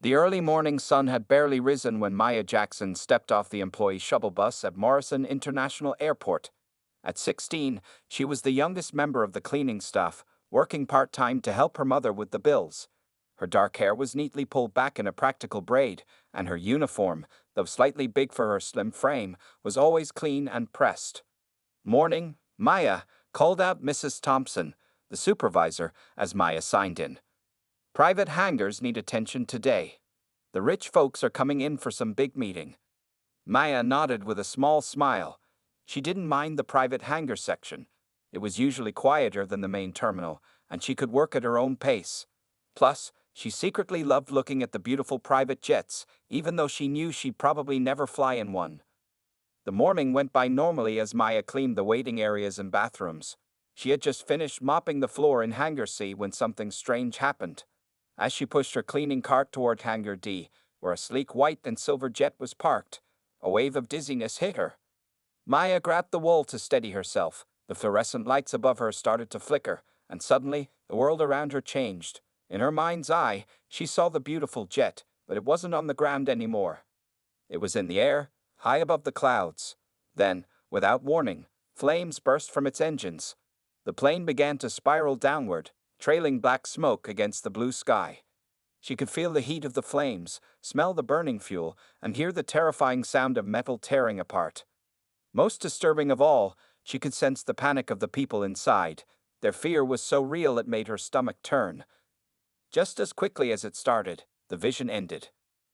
The early morning sun had barely risen when Maya Jackson stepped off the employee shuttle bus at Morrison International Airport. At 16, she was the youngest member of the cleaning staff, working part-time to help her mother with the bills. Her dark hair was neatly pulled back in a practical braid, and her uniform, though slightly big for her slim frame, was always clean and pressed. "Morning, Maya," called out Mrs. Thompson, the supervisor, as Maya signed in. "Private hangars need attention today. The rich folks are coming in for some big meeting." Maya nodded with a small smile. She didn't mind the private hangar section. It was usually quieter than the main terminal, and she could work at her own pace. Plus, she secretly loved looking at the beautiful private jets, even though she knew she'd probably never fly in one. The morning went by normally as Maya cleaned the waiting areas and bathrooms. She had just finished mopping the floor in Hangar C when something strange happened. As she pushed her cleaning cart toward Hangar D, where a sleek white and silver jet was parked, a wave of dizziness hit her. Maya grabbed the wall to steady herself. The fluorescent lights above her started to flicker, and suddenly, the world around her changed. In her mind's eye, she saw the beautiful jet, but it wasn't on the ground anymore. It was in the air, high above the clouds. Then, without warning, flames burst from its engines. The plane began to spiral downward, trailing black smoke against the blue sky. She could feel the heat of the flames, smell the burning fuel, and hear the terrifying sound of metal tearing apart. Most disturbing of all, she could sense the panic of the people inside. Their fear was so real it made her stomach turn. Just as quickly as it started, the vision ended.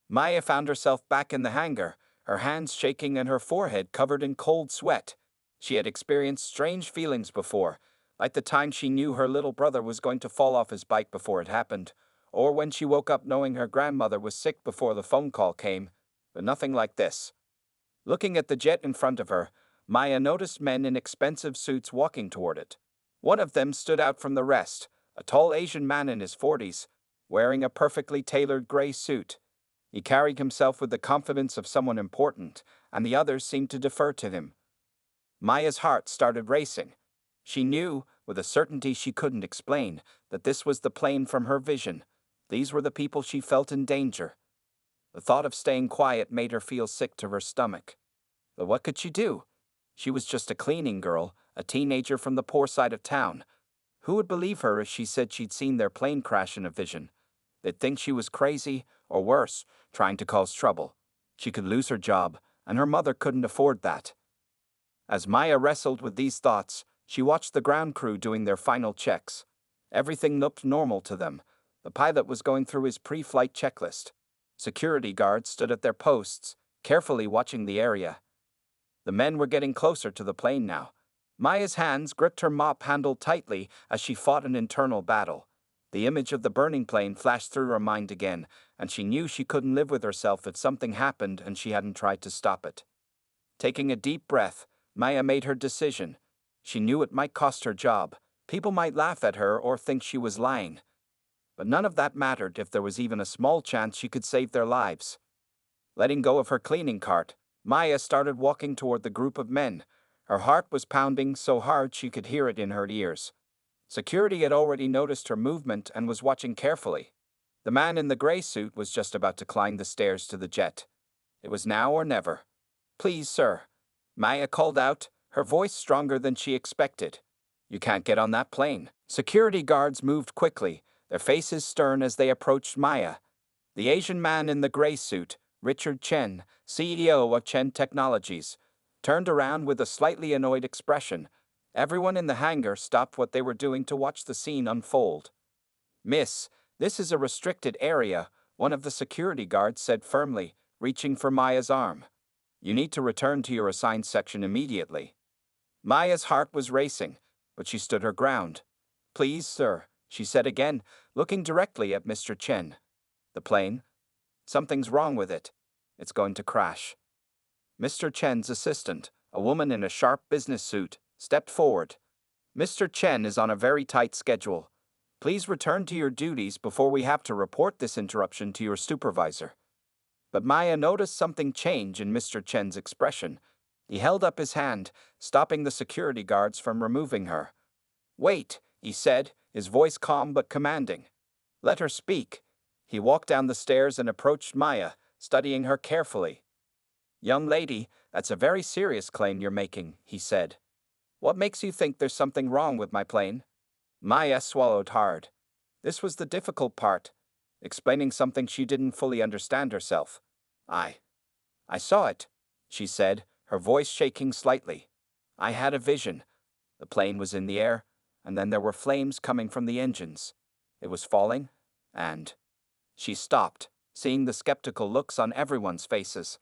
Maya found herself back in the hangar, her hands shaking and her forehead covered in cold sweat. She had experienced strange feelings before, like the time she knew her little brother was going to fall off his bike before it happened, or when she woke up knowing her grandmother was sick before the phone call came, but nothing like this. Looking at the jet in front of her, Maya noticed men in expensive suits walking toward it. One of them stood out from the rest, a tall Asian man in his 40s, wearing a perfectly tailored gray suit. He carried himself with the confidence of someone important, and the others seemed to defer to him. Maya's heart started racing. She knew, with a certainty she couldn't explain, that this was the plane from her vision. These were the people she felt in danger. The thought of staying quiet made her feel sick to her stomach. But what could she do? She was just a cleaning girl, a teenager from the poor side of town. Who would believe her if she said she'd seen their plane crash in a vision? They'd think she was crazy, or worse, trying to cause trouble. She could lose her job, and her mother couldn't afford that. As Maya wrestled with these thoughts, she watched the ground crew doing their final checks. Everything looked normal to them. The pilot was going through his pre-flight checklist. Security guards stood at their posts, carefully watching the area. The men were getting closer to the plane now. Maya's hands gripped her mop handle tightly as she fought an internal battle. The image of the burning plane flashed through her mind again, and she knew she couldn't live with herself if something happened and she hadn't tried to stop it. Taking a deep breath, Maya made her decision. She knew it might cost her job. People might laugh at her or think she was lying. But none of that mattered if there was even a small chance she could save their lives. Letting go of her cleaning cart, Maya started walking toward the group of men. Her heart was pounding so hard she could hear it in her ears. Security had already noticed her movement and was watching carefully. The man in the gray suit was just about to climb the stairs to the jet. It was now or never. "Please, sir," Maya called out, her voice stronger than she expected. "You can't get on that plane." Security guards moved quickly, their faces stern as they approached Maya. The Asian man in the gray suit, Richard Chen, CEO of Chen Technologies, turned around with a slightly annoyed expression. Everyone in the hangar stopped what they were doing to watch the scene unfold. "Miss, this is a restricted area," one of the security guards said firmly, reaching for Maya's arm. "You need to return to your assigned section immediately." Maya's heart was racing, but she stood her ground. "Please, sir," she said again, looking directly at Mr. Chen. "The plane? Something's wrong with it. It's going to crash." Mr. Chen's assistant, a woman in a sharp business suit, stepped forward. "Mr. Chen is on a very tight schedule. Please return to your duties before we have to report this interruption to your supervisor." But Maya noticed something change in Mr. Chen's expression. He held up his hand, stopping the security guards from removing her. "Wait," he said, his voice calm but commanding. "Let her speak." He walked down the stairs and approached Maya, studying her carefully. "Young lady, that's a very serious claim you're making," he said. "What makes you think there's something wrong with my plane?" Maya swallowed hard. This was the difficult part, explaining something she didn't fully understand herself. I saw it," she said, her voice shaking slightly. "I had a vision. The plane was in the air, and then there were flames coming from the engines. It was falling, and—" She stopped, seeing the skeptical looks on everyone's faces.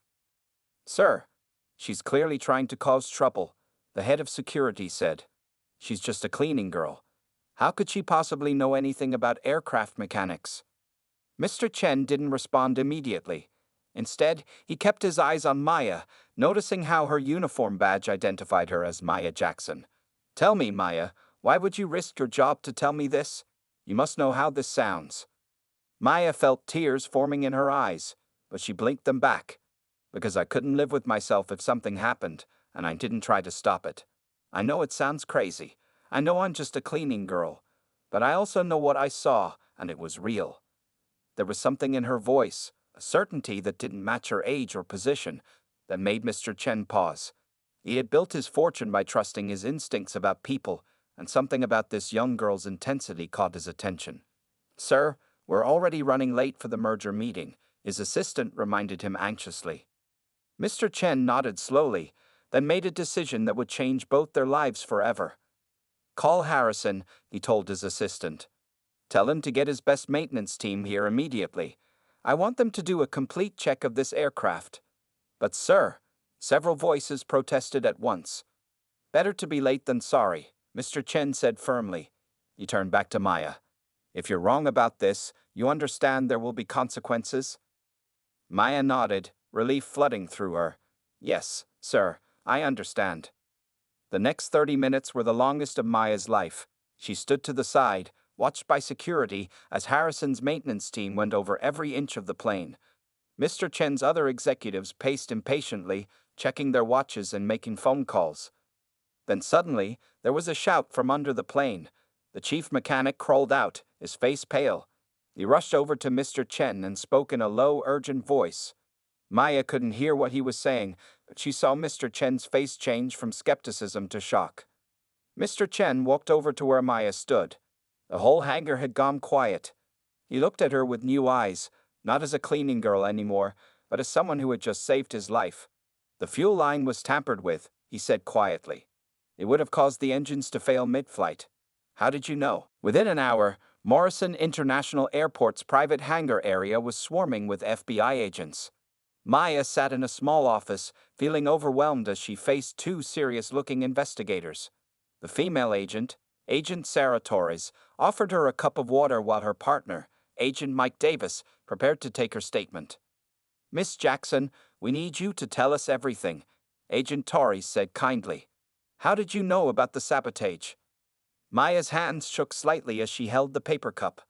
"Sir, she's clearly trying to cause trouble," the head of security said. "She's just a cleaning girl. How could she possibly know anything about aircraft mechanics?" Mr. Chen didn't respond immediately. Instead, he kept his eyes on Maya, noticing how her uniform badge identified her as Maya Jackson. "Tell me, Maya, why would you risk your job to tell me this? You must know how this sounds." Maya felt tears forming in her eyes, but she blinked them back. "Because I couldn't live with myself if something happened, and I didn't try to stop it. I know it sounds crazy. I know I'm just a cleaning girl. But I also know what I saw, and it was real." There was something in her voice, a certainty that didn't match her age or position, that made Mr. Chen pause. He had built his fortune by trusting his instincts about people, and something about this young girl's intensity caught his attention. "Sir, we're already running late for the merger meeting," his assistant reminded him anxiously. Mr. Chen nodded slowly, then made a decision that would change both their lives forever. "Call Harrison," he told his assistant. "Tell him to get his best maintenance team here immediately. I want them to do a complete check of this aircraft." "But sir," several voices protested at once. "Better to be late than sorry," Mr. Chen said firmly. He turned back to Maya. "If you're wrong about this, you understand there will be consequences?" Maya nodded, relief flooding through her. "Yes, sir, I understand." The next 30 minutes were the longest of Maya's life. She stood to the side, watched by security as Harrison's maintenance team went over every inch of the plane. Mr. Chen's other executives paced impatiently, checking their watches and making phone calls. Then suddenly, there was a shout from under the plane. The chief mechanic crawled out, his face pale. He rushed over to Mr. Chen and spoke in a low, urgent voice. Maya couldn't hear what he was saying, but she saw Mr. Chen's face change from skepticism to shock. Mr. Chen walked over to where Maya stood. The whole hangar had gone quiet. He looked at her with new eyes, not as a cleaning girl anymore, but as someone who had just saved his life. "The fuel line was tampered with," he said quietly. "It would have caused the engines to fail mid-flight." "How did you know?" Within an hour, Morrison International Airport's private hangar area was swarming with FBI agents. Maya sat in a small office, feeling overwhelmed as she faced two serious-looking investigators. The female agent, Agent Sarah Torres, offered her a cup of water while her partner, Agent Mike Davis, prepared to take her statement. "Miss Jackson, we need you to tell us everything," Agent Torres said kindly. "How did you know about the sabotage?" Maya's hands shook slightly as she held the paper cup.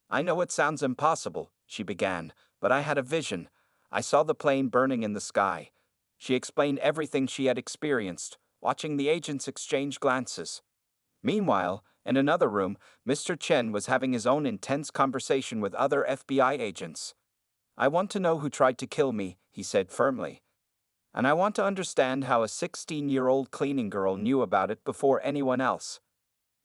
"I know it sounds impossible," she began, "but I had a vision. I saw the plane burning in the sky." She explained everything she had experienced, watching the agents exchange glances. Meanwhile, in another room, Mr. Chen was having his own intense conversation with other FBI agents. "I want to know who tried to kill me," he said firmly. "And I want to understand how a 16-year-old cleaning girl knew about it before anyone else."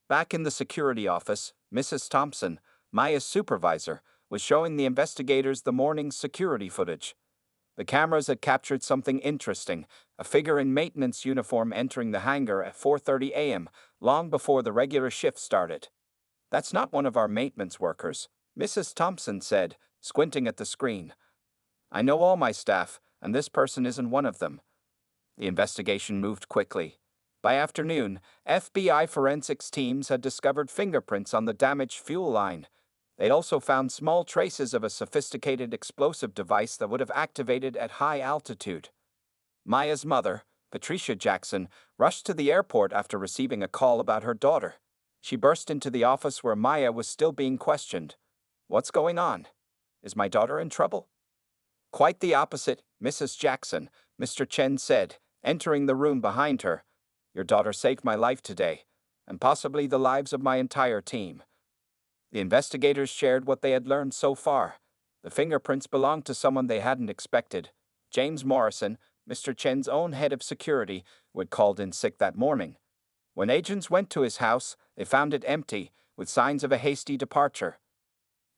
Back in the security office, Mrs. Thompson, Maya's supervisor, was showing the investigators the morning's security footage. The cameras had captured something interesting, a figure in maintenance uniform entering the hangar at 4:30 a.m., long before the regular shift started. "That's not one of our maintenance workers," Mrs. Thompson said, squinting at the screen. "I know all my staff, and this person isn't one of them." The investigation moved quickly. By afternoon, FBI forensics teams had discovered fingerprints on the damaged fuel line. They also found small traces of a sophisticated explosive device that would have activated at high altitude. Maya's mother, Patricia Jackson, rushed to the airport after receiving a call about her daughter. She burst into the office where Maya was still being questioned. "What's going on? Is my daughter in trouble?" "Quite the opposite, Mrs. Jackson," Mr. Chen said, entering the room behind her. "Your daughter saved my life today, and possibly the lives of my entire team." The investigators shared what they had learned so far. The fingerprints belonged to someone they hadn't expected. James Morrison, Mr. Chen's own head of security, who had called in sick that morning. When agents went to his house, they found it empty, with signs of a hasty departure.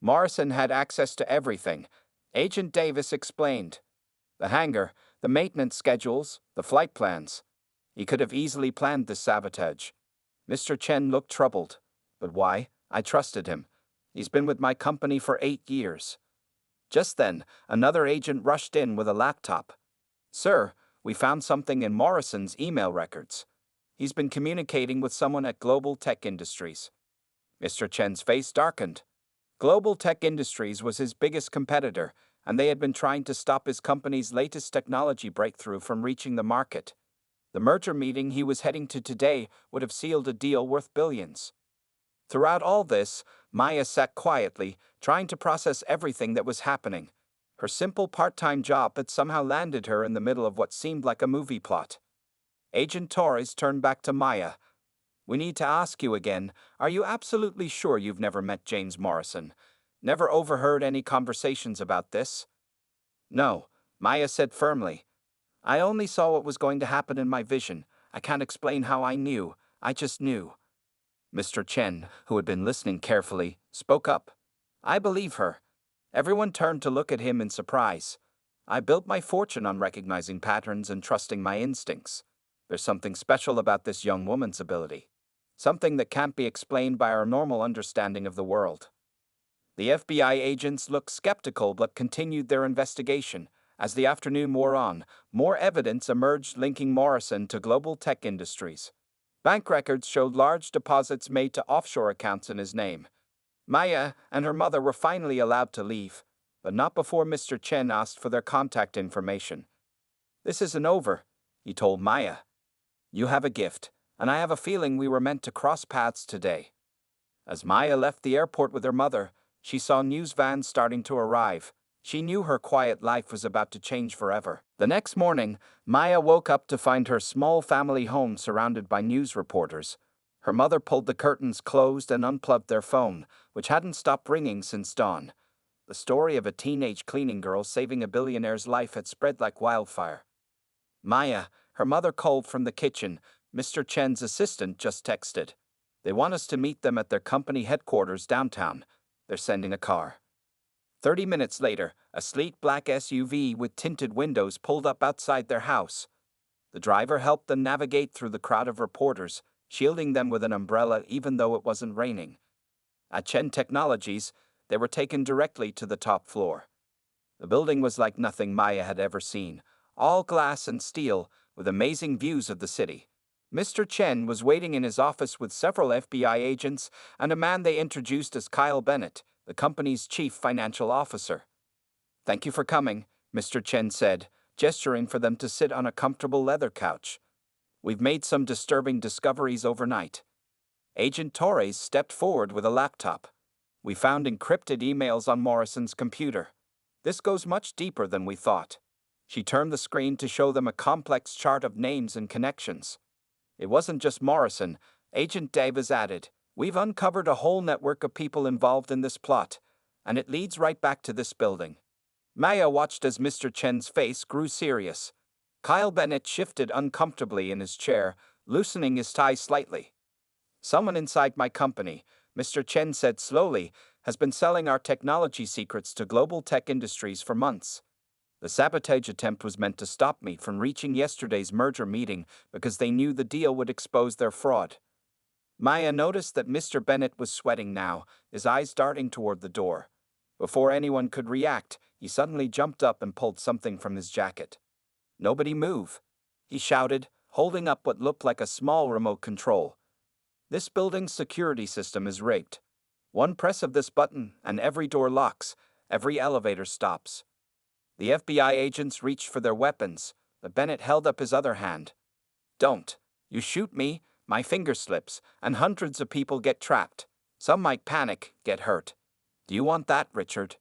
Morrison had access to everything. Agent Davis explained. The hangar, the maintenance schedules, the flight plans. He could have easily planned this sabotage. Mr. Chen looked troubled. But why? I trusted him. He's been with my company for 8 years. Just then, another agent rushed in with a laptop. Sir, we found something in Morrison's email records. He's been communicating with someone at Global Tech Industries. Mr. Chen's face darkened. Global Tech Industries was his biggest competitor, and they had been trying to stop his company's latest technology breakthrough from reaching the market. The merger meeting he was heading to today would have sealed a deal worth billions. Throughout all this, Maya sat quietly, trying to process everything that was happening. Her simple part-time job had somehow landed her in the middle of what seemed like a movie plot. Agent Torres turned back to Maya. We need to ask you again, are you absolutely sure you've never met James Morrison? Never overheard any conversations about this? No, Maya said firmly. I only saw what was going to happen in my vision. I can't explain how I knew. I just knew. Mr. Chen, who had been listening carefully, spoke up. I believe her. Everyone turned to look at him in surprise. I built my fortune on recognizing patterns and trusting my instincts. There's something special about this young woman's ability. Something that can't be explained by our normal understanding of the world. The FBI agents looked skeptical but continued their investigation. As the afternoon wore on, more evidence emerged linking Morrison to Global Tech Industries. Bank records showed large deposits made to offshore accounts in his name. Maya and her mother were finally allowed to leave, but not before Mr. Chen asked for their contact information. This isn't over, he told Maya. You have a gift, and I have a feeling we were meant to cross paths today. As Maya left the airport with her mother, she saw news vans starting to arrive. She knew her quiet life was about to change forever. The next morning, Maya woke up to find her small family home surrounded by news reporters. Her mother pulled the curtains closed and unplugged their phone, which hadn't stopped ringing since dawn. The story of a teenage cleaning girl saving a billionaire's life had spread like wildfire. Maya, her mother called from the kitchen. Mr. Chen's assistant just texted. They want us to meet them at their company headquarters downtown. They're sending a car. 30 minutes later, a sleek black SUV with tinted windows pulled up outside their house. The driver helped them navigate through the crowd of reporters, shielding them with an umbrella even though it wasn't raining. At Chen Technologies, they were taken directly to the top floor. The building was like nothing Maya had ever seen, all glass and steel, with amazing views of the city. Mr. Chen was waiting in his office with several FBI agents and a man they introduced as Kyle Bennett, the company's chief financial officer. Thank you for coming, Mr. Chen said, gesturing for them to sit on a comfortable leather couch. We've made some disturbing discoveries overnight. Agent Torres stepped forward with a laptop. We found encrypted emails on Morrison's computer. This goes much deeper than we thought. She turned the screen to show them a complex chart of names and connections. It wasn't just Morrison, Agent Davis added. We've uncovered a whole network of people involved in this plot, and it leads right back to this building. Maya watched as Mr. Chen's face grew serious. Kyle Bennett shifted uncomfortably in his chair, loosening his tie slightly. Someone inside my company, Mr. Chen said slowly, has been selling our technology secrets to Global Tech Industries for months. The sabotage attempt was meant to stop me from reaching yesterday's merger meeting because they knew the deal would expose their fraud. Maya noticed that Mr. Bennett was sweating now, his eyes darting toward the door. Before anyone could react, he suddenly jumped up and pulled something from his jacket. Nobody move, he shouted, holding up what looked like a small remote control. This building's security system is rigged. One press of this button and every door locks, every elevator stops. The FBI agents reached for their weapons, but Bennett held up his other hand. Don't. You shoot me, my finger slips, and hundreds of people get trapped. Some might panic, get hurt. Do you want that, Richard?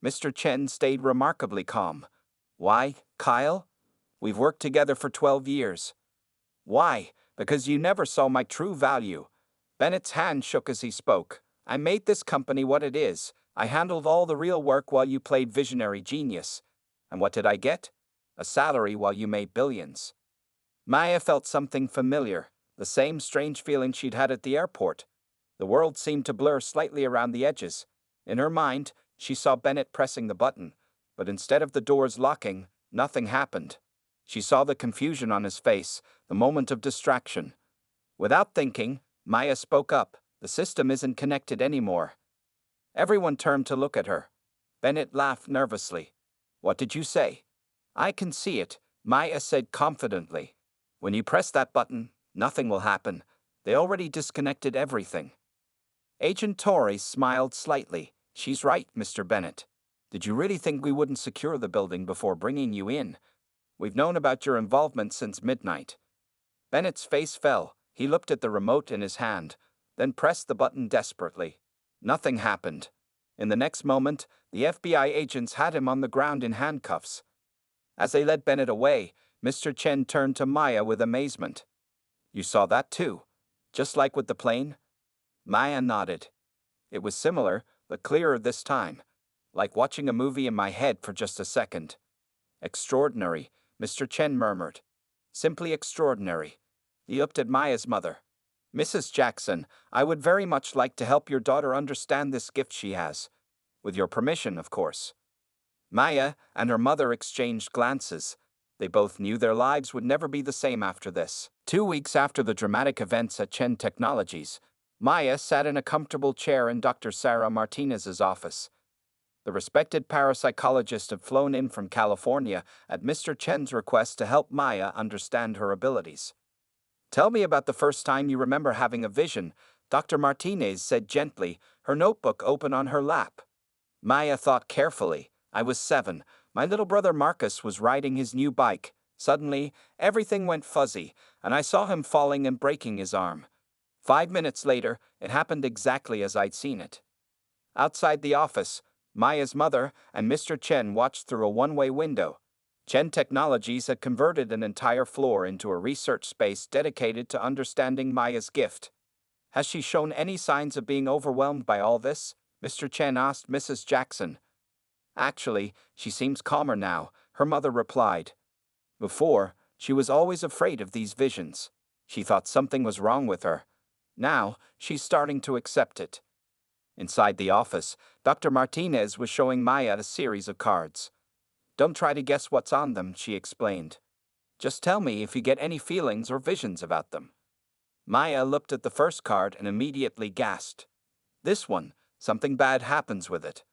Mr. Chen stayed remarkably calm. Why, Kyle? We've worked together for 12 years. Why? Because you never saw my true value. Bennett's hand shook as he spoke. I made this company what it is, I handled all the real work while you played visionary genius. And what did I get? A salary while you made billions. Maya felt something familiar, the same strange feeling she'd had at the airport. The world seemed to blur slightly around the edges. In her mind, she saw Bennett pressing the button, but instead of the doors locking, nothing happened. She saw the confusion on his face, the moment of distraction. Without thinking, Maya spoke up. The system isn't connected anymore. Everyone turned to look at her. Bennett laughed nervously. What did you say? I can see it, Maya said confidently. When you press that button, nothing will happen. They already disconnected everything. Agent Torrey smiled slightly. She's right, Mr. Bennett. Did you really think we wouldn't secure the building before bringing you in? We've known about your involvement since midnight. Bennett's face fell. He looked at the remote in his hand, then pressed the button desperately. Nothing happened. In the next moment, the FBI agents had him on the ground in handcuffs. As they led Bennett away, Mr. Chen turned to Maya with amazement. You saw that too? Just like with the plane? Maya nodded. It was similar, but clearer this time. Like watching a movie in my head for just a second. Extraordinary, Mr. Chen murmured. Simply extraordinary. He looked at Maya's mother. Mrs. Jackson, I would very much like to help your daughter understand this gift she has. With your permission, of course. Maya and her mother exchanged glances. They both knew their lives would never be the same after this. 2 weeks after the dramatic events at Chen Technologies, Maya sat in a comfortable chair in Dr. Sarah Martinez's office. The respected parapsychologist had flown in from California at Mr. Chen's request to help Maya understand her abilities. Tell me about the first time you remember having a vision, Dr. Martinez said gently, her notebook open on her lap. Maya thought carefully. I was 7. My little brother Marcus was riding his new bike. Suddenly, everything went fuzzy, and I saw him falling and breaking his arm. 5 minutes later, it happened exactly as I'd seen it. Outside the office, Maya's mother and Mr. Chen watched through a one-way window. Chen Technologies had converted an entire floor into a research space dedicated to understanding Maya's gift. Has she shown any signs of being overwhelmed by all this? Mr. Chen asked Mrs. Jackson. Actually, she seems calmer now, her mother replied. Before, she was always afraid of these visions. She thought something was wrong with her. Now, she's starting to accept it. Inside the office, Dr. Martinez was showing Maya a series of cards. Don't try to guess what's on them, she explained. Just tell me if you get any feelings or visions about them. Maya looked at the first card and immediately gasped. This one, something bad happens with it.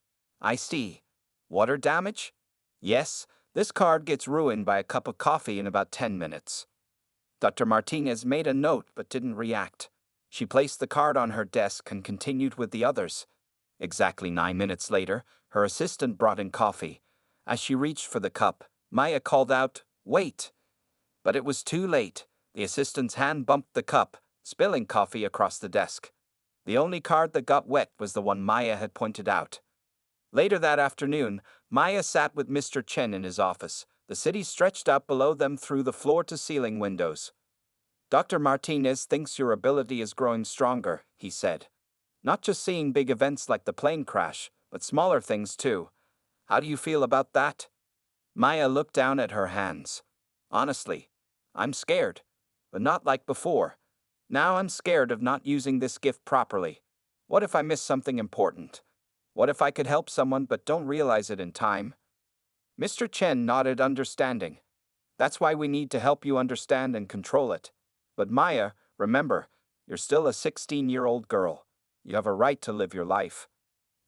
I see. Water damage? Yes, this card gets ruined by a cup of coffee in about 10 minutes. Dr. Martinez made a note but didn't react. She placed the card on her desk and continued with the others. Exactly 9 minutes later, her assistant brought in coffee. As she reached for the cup, Maya called out, "Wait!" But it was too late. The assistant's hand bumped the cup, spilling coffee across the desk. The only card that got wet was the one Maya had pointed out. Later that afternoon, Maya sat with Mr. Chen in his office. The city stretched out below them through the floor-to-ceiling windows. Dr. Martinez thinks your ability is growing stronger, he said. Not just seeing big events like the plane crash, but smaller things too. How do you feel about that? Maya looked down at her hands. Honestly, I'm scared, but not like before. Now I'm scared of not using this gift properly. What if I miss something important? What if I could help someone but don't realize it in time? Mr. Chen nodded understanding. That's why we need to help you understand and control it. But Maya, remember, you're still a 16-year-old girl. You have a right to live your life.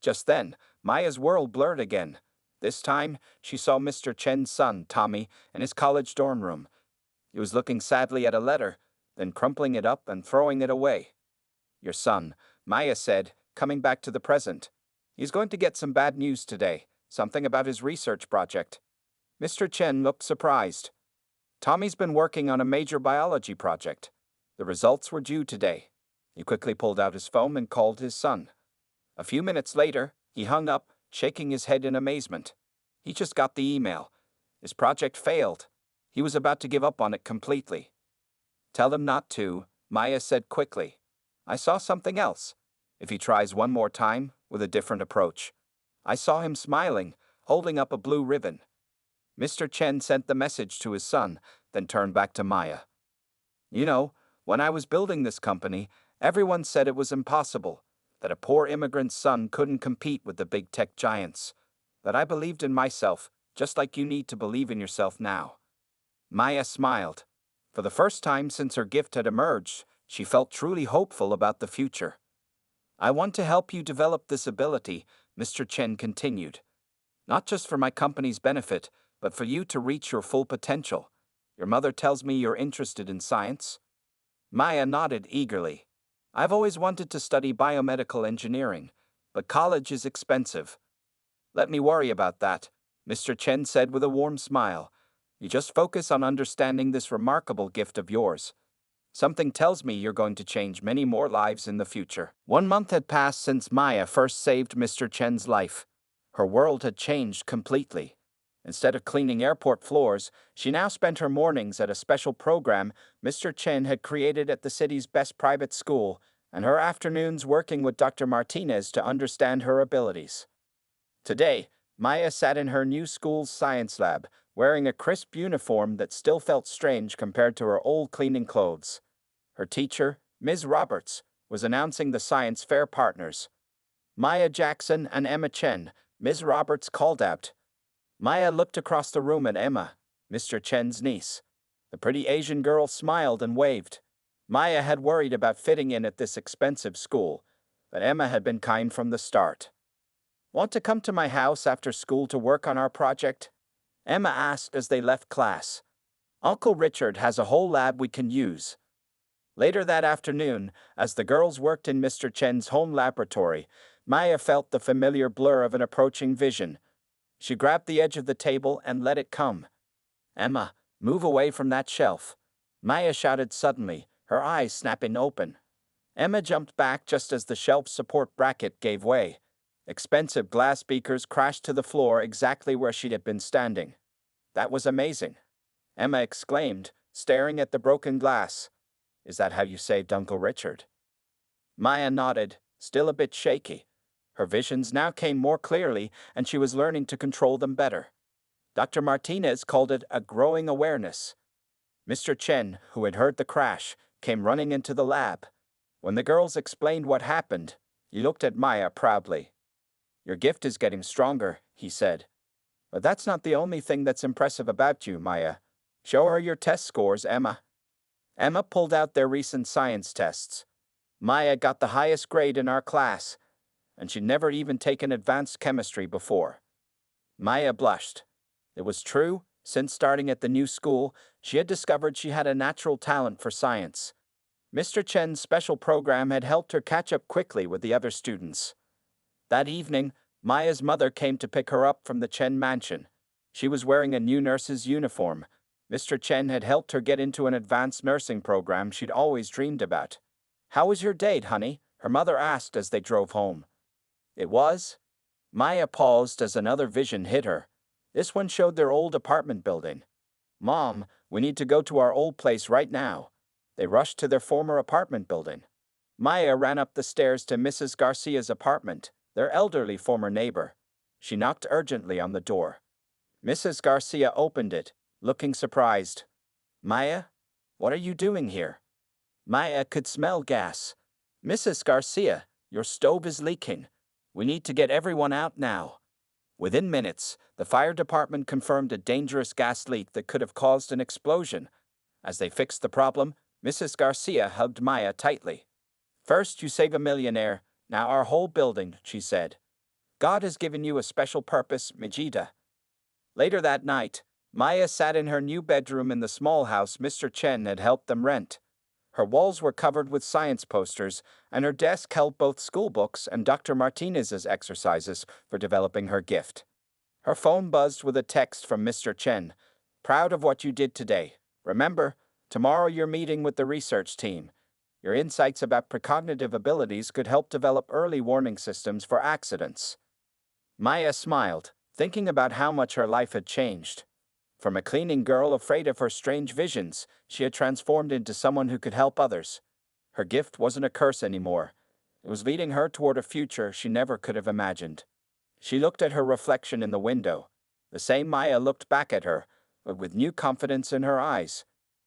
Just then, Maya's world blurred again. This time, she saw Mr. Chen's son, Tommy, in his college dorm room. He was looking sadly at a letter, then crumpling it up and throwing it away. Your son, Maya said, coming back to the present. He's going to get some bad news today, something about his research project. Mr. Chen looked surprised. Tommy's been working on a major biology project. The results were due today. He quickly pulled out his phone and called his son. A few minutes later, he hung up, shaking his head in amazement. He just got the email. His project failed. He was about to give up on it completely. Tell him not to, Maya said quickly. I saw something else. If he tries one more time, with a different approach, I saw him smiling, holding up a blue ribbon. Mr. Chen sent the message to his son, then turned back to Maya. You know, when I was building this company, everyone said it was impossible, that a poor immigrant's son couldn't compete with the big tech giants. But I believed in myself, just like you need to believe in yourself now. Maya smiled. For the first time since her gift had emerged, she felt truly hopeful about the future. I want to help you develop this ability, Mr. Chen continued. Not just for my company's benefit, but for you to reach your full potential. Your mother tells me you're interested in science. Maya nodded eagerly. I've always wanted to study biomedical engineering, but college is expensive. Let me worry about that, Mr. Chen said with a warm smile. You just focus on understanding this remarkable gift of yours. Something tells me you're going to change many more lives in the future. 1 month had passed since Maya first saved Mr. Chen's life. Her world had changed completely. Instead of cleaning airport floors, she now spent her mornings at a special program Mr. Chen had created at the city's best private school, and her afternoons working with Dr. Martinez to understand her abilities. Today, Maya sat in her new school's science lab, wearing a crisp uniform that still felt strange compared to her old cleaning clothes. Her teacher, Ms. Roberts, was announcing the science fair partners. Maya Jackson and Emma Chen, Ms. Roberts called out. Maya looked across the room at Emma, Mr. Chen's niece. The pretty Asian girl smiled and waved. Maya had worried about fitting in at this expensive school, but Emma had been kind from the start. Want to come to my house after school to work on our project? Emma asked as they left class. Uncle Richard has a whole lab we can use. Later that afternoon, as the girls worked in Mr. Chen's home laboratory, Maya felt the familiar blur of an approaching vision. She grabbed the edge of the table and let it come. Emma, move away from that shelf. Maya shouted suddenly, her eyes snapping open. Emma jumped back just as the shelf's support bracket gave way. Expensive glass beakers crashed to the floor exactly where she had been standing. That was amazing, Emma exclaimed, staring at the broken glass. Is that how you saved Uncle Richard? Maya nodded, still a bit shaky. Her visions now came more clearly, and she was learning to control them better. Dr. Martinez called it a growing awareness. Mr. Chen, who had heard the crash, came running into the lab. When the girls explained what happened, he looked at Maya proudly. Your gift is getting stronger, he said. But that's not the only thing that's impressive about you, Maya. Show her your test scores, Emma. Emma pulled out their recent science tests. Maya got the highest grade in our class, and she'd never even taken advanced chemistry before. Maya blushed. It was true, since starting at the new school, she had discovered she had a natural talent for science. Mr. Chen's special program had helped her catch up quickly with the other students. That evening, Maya's mother came to pick her up from the Chen mansion. She was wearing a new nurse's uniform. Mr. Chen had helped her get into an advanced nursing program she'd always dreamed about. How was your date, honey? Her mother asked as they drove home. It was? Maya paused as another vision hit her. This one showed their old apartment building. Mom, we need to go to our old place right now. They rushed to their former apartment building. Maya ran up the stairs to Mrs. Garcia's apartment, their elderly former neighbor. She knocked urgently on the door. Mrs. Garcia opened it, looking surprised. Maya, what are you doing here? Maya could smell gas. Mrs. Garcia, your stove is leaking. We need to get everyone out now. Within minutes, the fire department confirmed a dangerous gas leak that could have caused an explosion. As they fixed the problem, Mrs. Garcia hugged Maya tightly. First, you save a millionaire, now our whole building, she said. God has given you a special purpose, Mijita. Later that night, Maya sat in her new bedroom in the small house Mr. Chen had helped them rent. Her walls were covered with science posters, and her desk held both school books and Dr. Martinez's exercises for developing her gift. Her phone buzzed with a text from Mr. Chen. Proud of what you did today. Remember, tomorrow you're meeting with the research team. Your insights about precognitive abilities could help develop early warning systems for accidents. Maya smiled, thinking about how much her life had changed. From a cleaning girl afraid of her strange visions, she had transformed into someone who could help others. Her gift wasn't a curse anymore. It was leading her toward a future she never could have imagined. She looked at her reflection in the window. The same Maya looked back at her, but with new confidence in her eyes.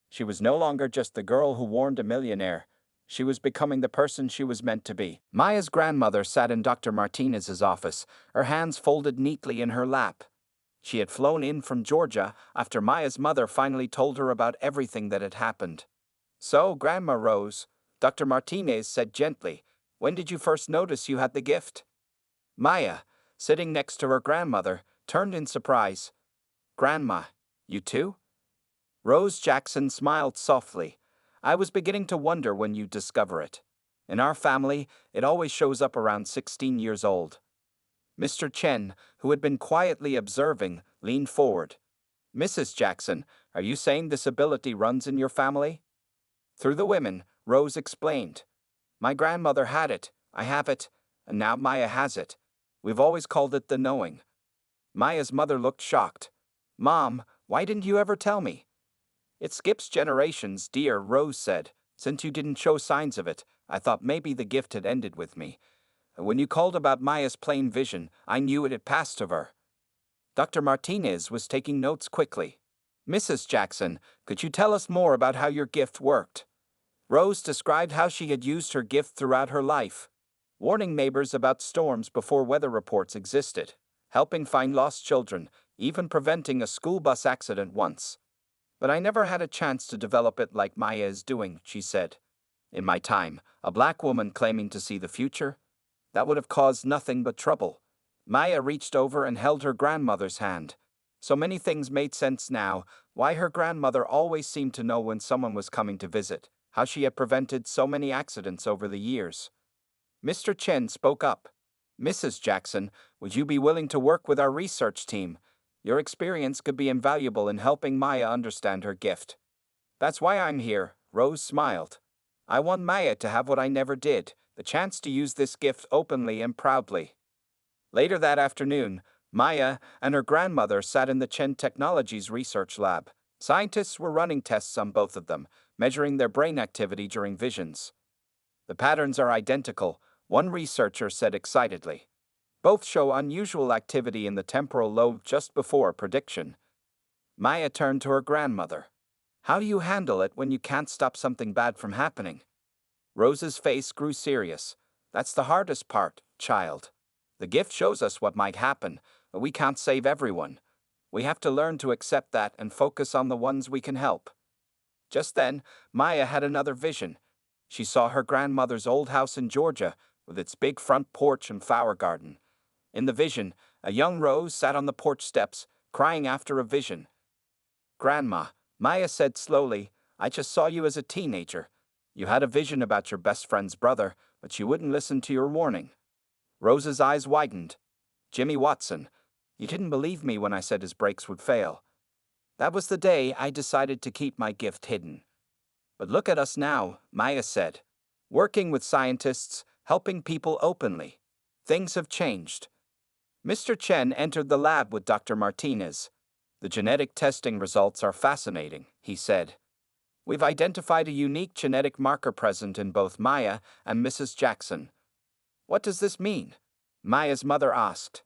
She was no longer just the girl who warned a millionaire. She was becoming the person she was meant to be. Maya's grandmother sat in Dr. Martinez's office, her hands folded neatly in her lap. She had flown in from Georgia after Maya's mother finally told her about everything that had happened. "So, Grandma Rose," Dr. Martinez said gently, "when did you first notice you had the gift?" Maya, sitting next to her grandmother, turned in surprise. "Grandma, you too?" Rose Jackson smiled softly. "I was beginning to wonder when you'd discover it. In our family, it always shows up around 16 years old." Mr. Chen, who had been quietly observing, leaned forward. "Mrs. Jackson, are you saying this ability runs in your family?" Through the women, Rose explained. "My grandmother had it, I have it, and now Maya has it. We've always called it the knowing." Maya's mother looked shocked. "Mom, why didn't you ever tell me?" "It skips generations, dear," Rose said. "Since you didn't show signs of it, I thought maybe the gift had ended with me. When you called about Maya's plain vision, I knew it had passed to her." Dr. Martinez was taking notes quickly. "Mrs. Jackson, could you tell us more about how your gift worked?" Rose described how she had used her gift throughout her life, warning neighbors about storms before weather reports existed, helping find lost children, even preventing a school bus accident once. "But I never had a chance to develop it like Maya is doing," she said. "In my time, a black woman claiming to see the future? That would have caused nothing but trouble." Maya reached over and held her grandmother's hand. So many things made sense now: why her grandmother always seemed to know when someone was coming to visit, how she had prevented so many accidents over the years. Mr. Chen spoke up. "Mrs. Jackson, would you be willing to work with our research team? Your experience could be invaluable in helping Maya understand her gift." "That's why I'm here," Rose smiled. "I want Maya to have what I never did, the chance to use this gift openly and proudly." Later that afternoon, Maya and her grandmother sat in the Chen Technologies research lab. Scientists were running tests on both of them, measuring their brain activity during visions. "The patterns are identical," one researcher said excitedly. "Both show unusual activity in the temporal lobe just before prediction." Maya turned to her grandmother. "How do you handle it when you can't stop something bad from happening?" Rose's face grew serious. "That's the hardest part, child. The gift shows us what might happen, but we can't save everyone. We have to learn to accept that and focus on the ones we can help." Just then, Maya had another vision. She saw her grandmother's old house in Georgia, with its big front porch and flower garden. In the vision, a young Rose sat on the porch steps, crying after a vision. "Grandma," Maya said slowly, "I just saw you as a teenager. You had a vision about your best friend's brother, but you wouldn't listen to your warning." Rose's eyes widened. "Jimmy Watson, you didn't believe me when I said his brakes would fail. That was the day I decided to keep my gift hidden." "But look at us now," Maya said. "Working with scientists, helping people openly. Things have changed." Mr. Chen entered the lab with Dr. Martinez. "The genetic testing results are fascinating," he said. "We've identified a unique genetic marker present in both Maya and Mrs. Jackson." "What does this mean?" Maya's mother asked.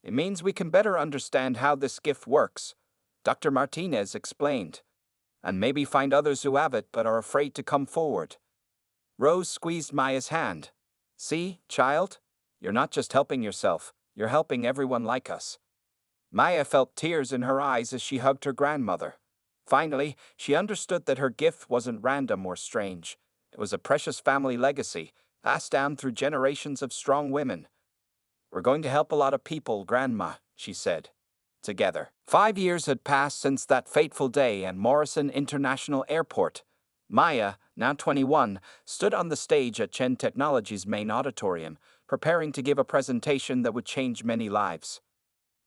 "It means we can better understand how this gift works," Dr. Martinez explained. "And maybe find others who have it but are afraid to come forward." Rose squeezed Maya's hand. "See, child? You're not just helping yourself, you're helping everyone like us." Maya felt tears in her eyes as she hugged her grandmother. Finally, she understood that her gift wasn't random or strange. It was a precious family legacy, passed down through generations of strong women. "We're going to help a lot of people, Grandma," she said. Together. 5 years had passed since that fateful day at Morrison International Airport. Maya, now 21, stood on the stage at Chen Technologies' main auditorium, preparing to give a presentation that would change many lives.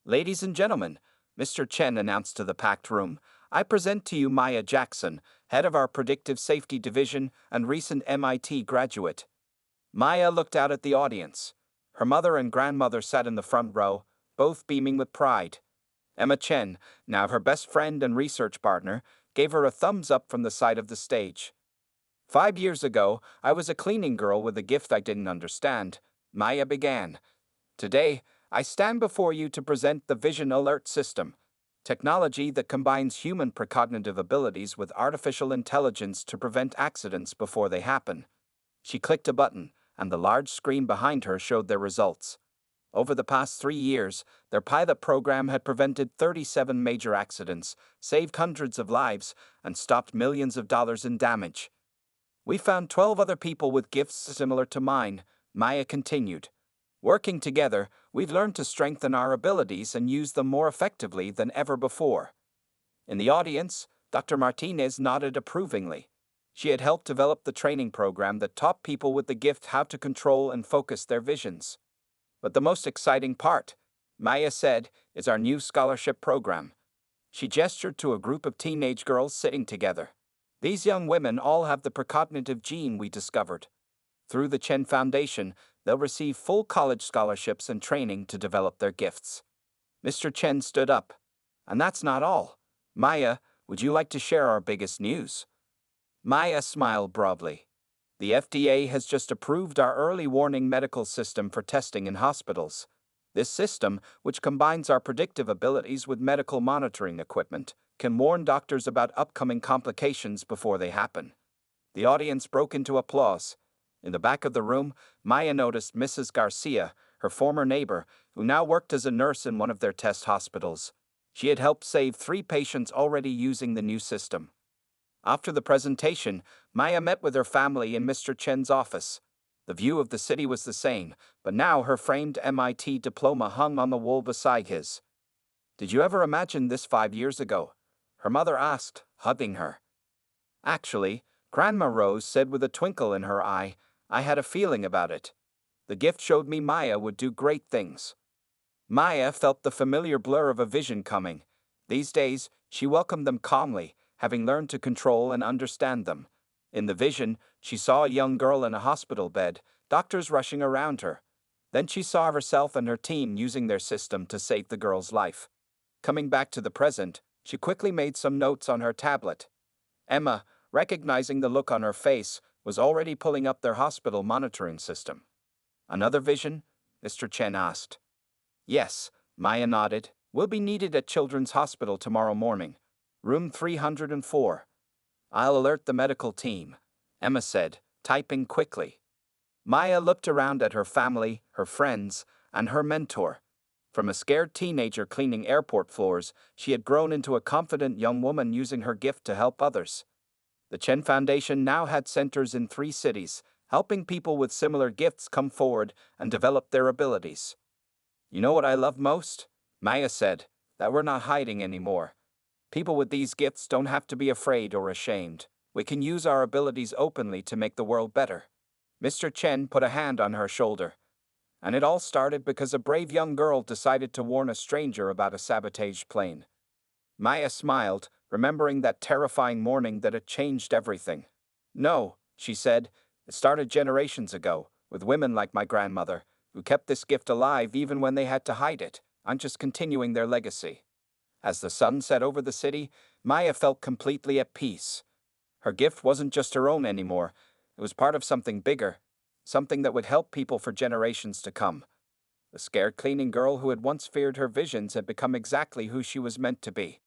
"Ladies and gentlemen," Mr. Chen announced to the packed room, "I present to you Maya Jackson, head of our Predictive Safety Division and recent MIT graduate." Maya looked out at the audience. Her mother and grandmother sat in the front row, both beaming with pride. Emma Chen, now her best friend and research partner, gave her a thumbs up from the side of the stage. "5 years ago, I was a cleaning girl with a gift I didn't understand," Maya began. "Today, I stand before you to present the Vision Alert System, technology that combines human precognitive abilities with artificial intelligence to prevent accidents before they happen. She clicked a button, and the large screen behind her showed their results. Over the past 3 years, their pilot program had prevented 37 major accidents, saved hundreds of lives, and stopped millions of dollars in damage. We found 12 other people with gifts similar to mine, Maya continued. Working together, we've learned to strengthen our abilities and use them more effectively than ever before. In the audience, Dr. Martinez nodded approvingly. She had helped develop the training program that taught people with the gift how to control and focus their visions. But the most exciting part, Maya said, is our new scholarship program. She gestured to a group of teenage girls sitting together. These young women all have the precognitive gene we discovered. Through the Chen Foundation, they'll receive full college scholarships and training to develop their gifts. Mr. Chen stood up. And that's not all. Maya, would you like to share our biggest news? Maya smiled broadly. The FDA has just approved our early warning medical system for testing in hospitals. This system, which combines our predictive abilities with medical monitoring equipment, can warn doctors about upcoming complications before they happen. The audience broke into applause. In the back of the room, Maya noticed Mrs. Garcia, her former neighbor, who now worked as a nurse in one of their test hospitals. She had helped save 3 patients already using the new system. After the presentation, Maya met with her family in Mr. Chen's office. The view of the city was the same, but now her framed MIT diploma hung on the wall beside his. Did you ever imagine this 5 years ago? Her mother asked, hugging her. Actually, Grandma Rose said with a twinkle in her eye, I had a feeling about it. The gift showed me Maya would do great things. Maya felt the familiar blur of a vision coming. These days, she welcomed them calmly, having learned to control and understand them. In the vision, she saw a young girl in a hospital bed, doctors rushing around her. Then she saw herself and her team using their system to save the girl's life. Coming back to the present, she quickly made some notes on her tablet. Emma, recognizing the look on her face, was already pulling up their hospital monitoring system. Another vision? Mr. Chen asked. Yes, Maya nodded. We'll be needed at Children's Hospital tomorrow morning. Room 304. I'll alert the medical team, Emma said, typing quickly. Maya looked around at her family, her friends, and her mentor. From a scared teenager cleaning airport floors, she had grown into a confident young woman using her gift to help others. The Chen Foundation now had centers in 3 cities, helping people with similar gifts come forward and develop their abilities. You know what I love most? Maya said, that we're not hiding anymore. People with these gifts don't have to be afraid or ashamed. We can use our abilities openly to make the world better. Mr. Chen put a hand on her shoulder. And it all started because a brave young girl decided to warn a stranger about a sabotaged plane. Maya smiled, remembering that terrifying morning that had changed everything. No, she said, it started generations ago, with women like my grandmother, who kept this gift alive even when they had to hide it. I'm just continuing their legacy. As the sun set over the city, Maya felt completely at peace. Her gift wasn't just her own anymore. It was part of something bigger, something that would help people for generations to come. The scared cleaning girl who had once feared her visions had become exactly who she was meant to be.